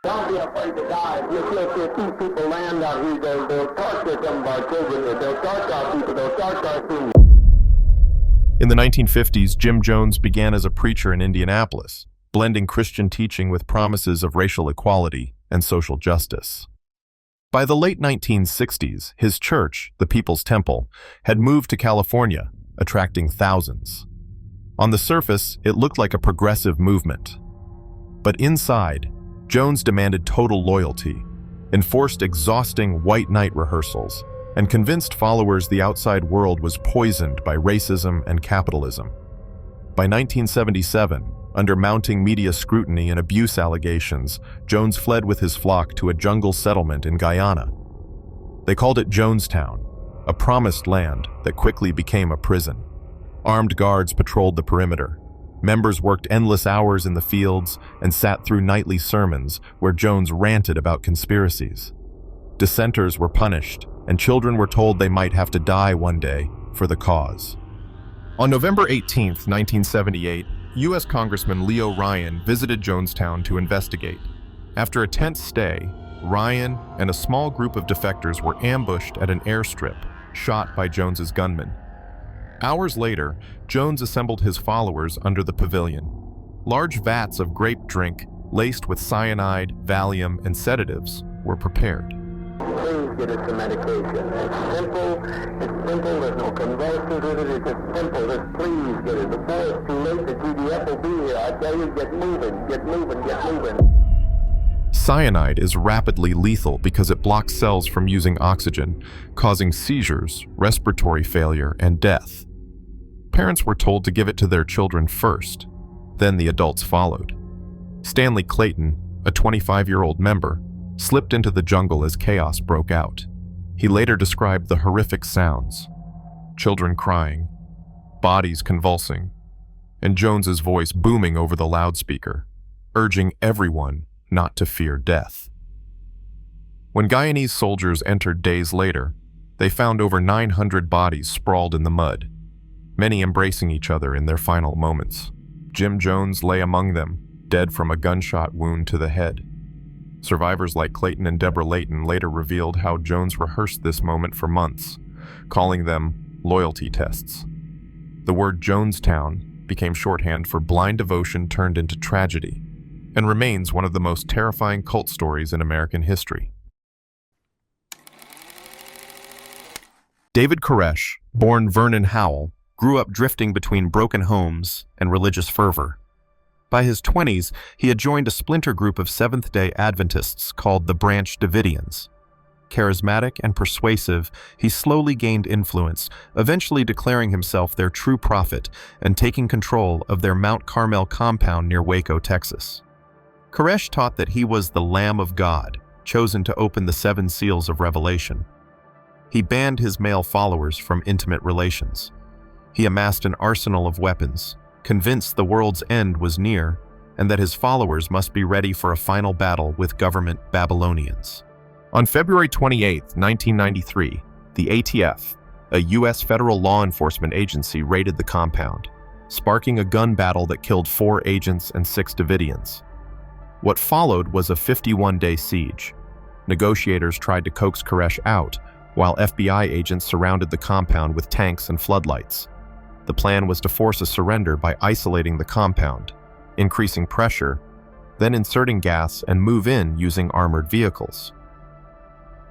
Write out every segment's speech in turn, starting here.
Don't be afraid to die. If you see people land out here, they'll torture some of our children. They'll torture our people. They'll torture our food. In the 1950s, Jim Jones began as a preacher in Indianapolis, blending Christian teaching with promises of racial equality and social justice. By the late 1960s, his church, the People's Temple, had moved to California, attracting thousands. On the surface, it looked like a progressive movement. But inside, Jones demanded total loyalty, enforced exhausting white knight rehearsals, and convinced followers the outside world was poisoned by racism and capitalism. By 1977, under mounting media scrutiny and abuse allegations, Jones fled with his flock to a jungle settlement in Guyana. They called it Jonestown, a promised land that quickly became a prison. Armed guards patrolled the perimeter. Members worked endless hours in the fields and sat through nightly sermons where Jones ranted about conspiracies. Dissenters were punished, and children were told they might have to die one day for the cause. On November 18, 1978, U.S. Congressman Leo Ryan visited Jonestown to investigate. After a tense stay, Ryan and a small group of defectors were ambushed at an airstrip, shot by Jones's gunmen. Hours later, Jones assembled his followers under the pavilion. Large vats of grape drink, laced with cyanide, Valium, and sedatives, were prepared. Please get it to medication. It's simple, there's no convulsions with it, it's just simple. Just please get it. Before it's too late, the GDF will be here. I tell you, get moving, get moving, get moving. Cyanide is rapidly lethal because it blocks cells from using oxygen, causing seizures, respiratory failure, and death. Parents were told to give it to their children first, then the adults followed. Stanley Clayton, a 25-year-old member, slipped into the jungle as chaos broke out. He later described the horrific sounds: children crying, bodies convulsing, and Jones's voice booming over the loudspeaker, urging everyone not to fear death. When Guyanese soldiers entered days later, they found over 900 bodies sprawled in the mud, many embracing each other in their final moments. Jim Jones lay among them, dead from a gunshot wound to the head. Survivors like Clayton and Deborah Layton later revealed how Jones rehearsed this moment for months, calling them loyalty tests. The word Jonestown became shorthand for blind devotion turned into tragedy, and remains one of the most terrifying cult stories in American history. David Koresh, born Vernon Howell, grew up drifting between broken homes and religious fervor. By his 20s, he had joined a splinter group of Seventh-day Adventists called the Branch Davidians. Charismatic and persuasive, he slowly gained influence, eventually declaring himself their true prophet and taking control of their Mount Carmel compound near Waco, Texas. Koresh taught that he was the Lamb of God, chosen to open the 7 seals of Revelation. He banned his male followers from intimate relations. He amassed an arsenal of weapons, convinced the world's end was near, and that his followers must be ready for a final battle with government Babylonians. On February 28, 1993, the ATF, a U.S. federal law enforcement agency, raided the compound, sparking a gun battle that killed 4 agents and 6 Davidians. What followed was a 51-day siege. Negotiators tried to coax Koresh out, while FBI agents surrounded the compound with tanks and floodlights. The plan was to force a surrender by isolating the compound, increasing pressure, then inserting gas and move in using armored vehicles.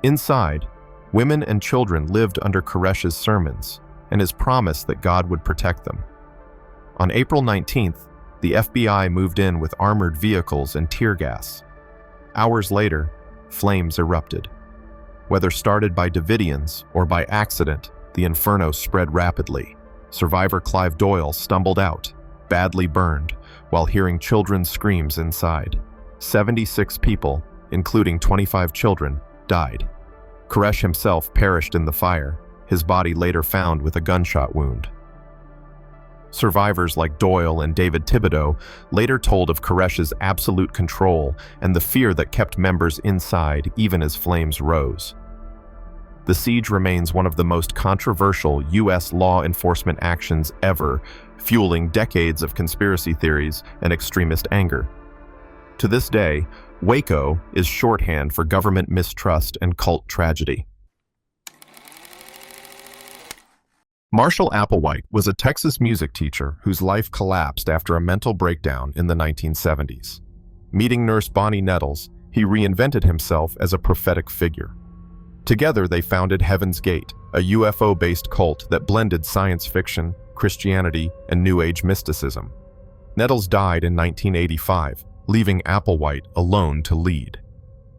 Inside, women and children lived under Koresh's sermons and his promise that God would protect them. On April 19th, the FBI moved in with armored vehicles and tear gas. Hours later, flames erupted. Whether started by Davidians or by accident, the inferno spread rapidly. Survivor Clive Doyle stumbled out, badly burned, while hearing children's screams inside. 76 people, including 25 children, died. Koresh himself perished in the fire, his body later found with a gunshot wound. Survivors like Doyle and David Thibodeau later told of Koresh's absolute control and the fear that kept members inside even as flames rose. The siege remains one of the most controversial U.S. law enforcement actions ever, fueling decades of conspiracy theories and extremist anger. To this day, Waco is shorthand for government mistrust and cult tragedy. Marshall Applewhite was a Texas music teacher whose life collapsed after a mental breakdown in the 1970s. Meeting nurse Bonnie Nettles, he reinvented himself as a prophetic figure. Together, they founded Heaven's Gate, a UFO-based cult that blended science fiction, Christianity, and New Age mysticism. Nettles died in 1985, leaving Applewhite alone to lead.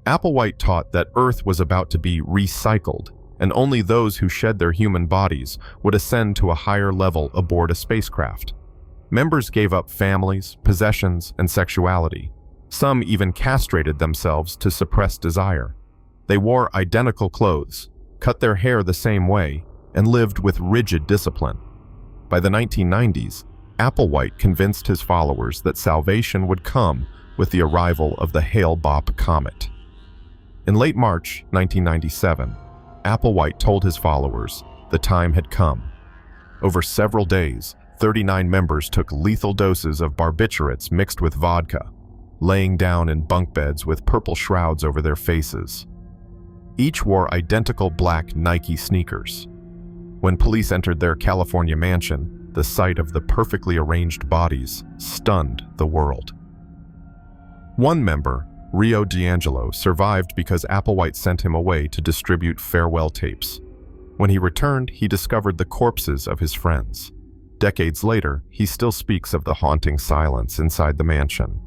Applewhite taught that Earth was about to be recycled, and only those who shed their human bodies would ascend to a higher level aboard a spacecraft. Members gave up families, possessions, and sexuality. Some even castrated themselves to suppress desire. They wore identical clothes, cut their hair the same way, and lived with rigid discipline. By the 1990s, Applewhite convinced his followers that salvation would come with the arrival of the Hale-Bopp comet. In late March 1997, Applewhite told his followers the time had come. Over several days, 39 members took lethal doses of barbiturates mixed with vodka, laying down in bunk beds with purple shrouds over their faces. Each wore identical black Nike sneakers. When police entered their California mansion, the sight of the perfectly arranged bodies stunned the world. One member, Rio D'Angelo, survived because Applewhite sent him away to distribute farewell tapes. When he returned, he discovered the corpses of his friends. Decades later, he still speaks of the haunting silence inside the mansion.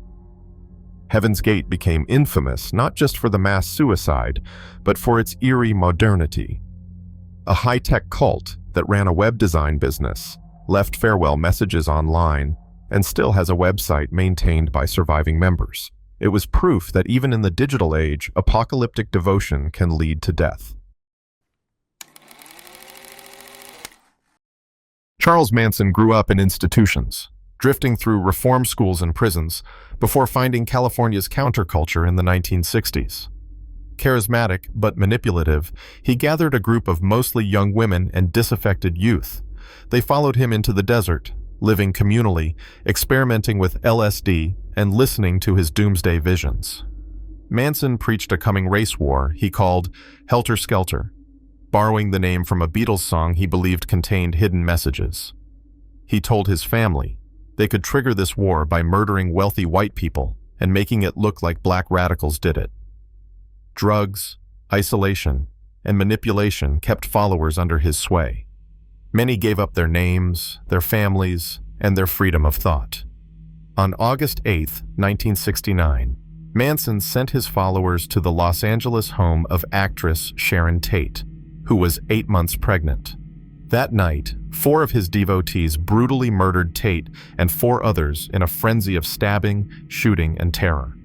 Heaven's Gate became infamous not just for the mass suicide, but for its eerie modernity. A high-tech cult that ran a web design business, left farewell messages online, and still has a website maintained by surviving members. It was proof that even in the digital age, apocalyptic devotion can lead to death. Charles Manson grew up in institutions, drifting through reform schools and prisons before finding California's counterculture in the 1960s. Charismatic but manipulative, he gathered a group of mostly young women and disaffected youth. They followed him into the desert, living communally, experimenting with LSD, and listening to his doomsday visions. Manson preached a coming race war he called Helter Skelter, borrowing the name from a Beatles song he believed contained hidden messages. He told his family they could trigger this war by murdering wealthy white people and making it look like black radicals did it. Drugs, isolation, and manipulation kept followers under his sway. Many gave up their names, their families, and their freedom of thought. On August 8, 1969, Manson sent his followers to the Los Angeles home of actress Sharon Tate, who was 8 months pregnant. That night, 4 of his devotees brutally murdered Tate and 4 others in a frenzy of stabbing, shooting, and terror.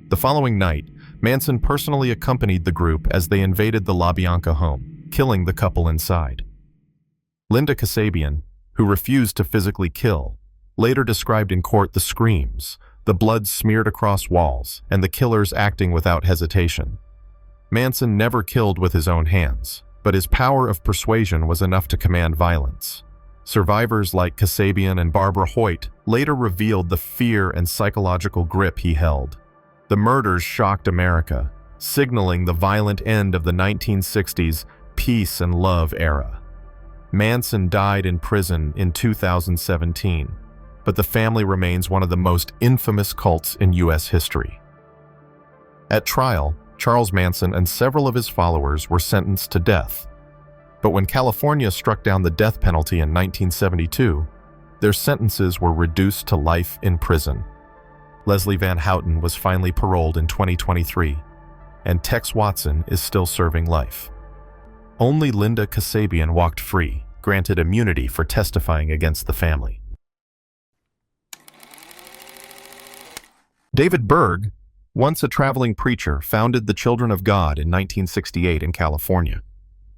The following night, Manson personally accompanied the group as they invaded the LaBianca home, killing the couple inside. Linda Kasabian, who refused to physically kill, later described in court the screams, the blood smeared across walls, and the killers acting without hesitation. Manson never killed with his own hands, but his power of persuasion was enough to command violence. Survivors like Kasabian and Barbara Hoyt later revealed the fear and psychological grip he held. The murders shocked America, signaling the violent end of the 1960s peace and love era. Manson died in prison in 2017, but the family remains one of the most infamous cults in U.S. history. At trial, Charles Manson and several of his followers were sentenced to death. But when California struck down the death penalty in 1972, their sentences were reduced to life in prison. Leslie Van Houten was finally paroled in 2023, and Tex Watson is still serving life. Only Linda Kasabian walked free, granted immunity for testifying against the family. David Berg, once a traveling preacher, founded the Children of God in 1968 in California.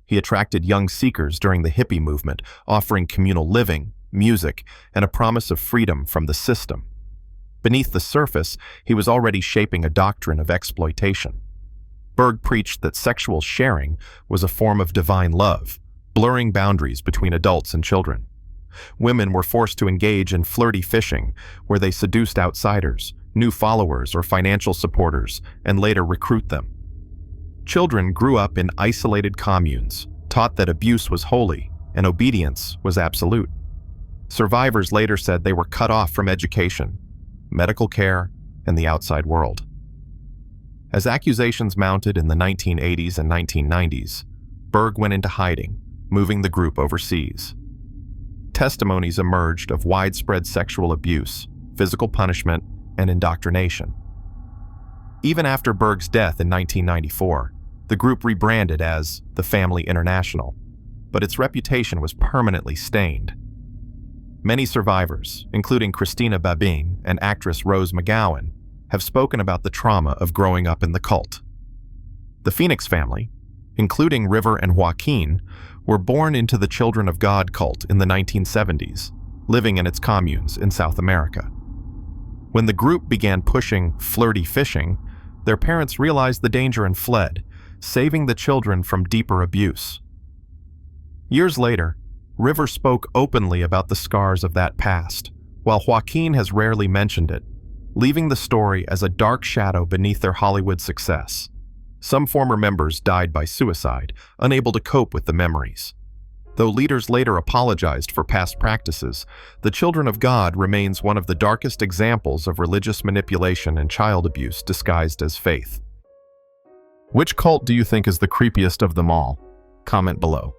He attracted young seekers during the hippie movement, offering communal living, music, and a promise of freedom from the system. Beneath the surface, he was already shaping a doctrine of exploitation. Berg preached that sexual sharing was a form of divine love, blurring boundaries between adults and children. Women were forced to engage in flirty fishing, where they seduced outsiders, new followers or financial supporters, and later recruit them. Children grew up in isolated communes, taught that abuse was holy and obedience was absolute. Survivors later said they were cut off from education, medical care, and the outside world. As accusations mounted in the 1980s and 1990s, Berg went into hiding, moving the group overseas. Testimonies emerged of widespread sexual abuse, physical punishment, and indoctrination. Even after Berg's death in 1994, the group rebranded as the Family International, but its reputation was permanently stained. Many survivors, including Christina Babin and actress Rose McGowan, have spoken about the trauma of growing up in the cult. The Phoenix family, including River and Joaquin, were born into the Children of God cult in the 1970s, living in its communes in South America. When the group began pushing flirty fishing, their parents realized the danger and fled, saving the children from deeper abuse. Years later, River spoke openly about the scars of that past, while Joaquin has rarely mentioned it, leaving the story as a dark shadow beneath their Hollywood success. Some former members died by suicide, unable to cope with the memories. Though leaders later apologized for past practices, the Children of God remains one of the darkest examples of religious manipulation and child abuse disguised as faith. Which cult do you think is the creepiest of them all? Comment below.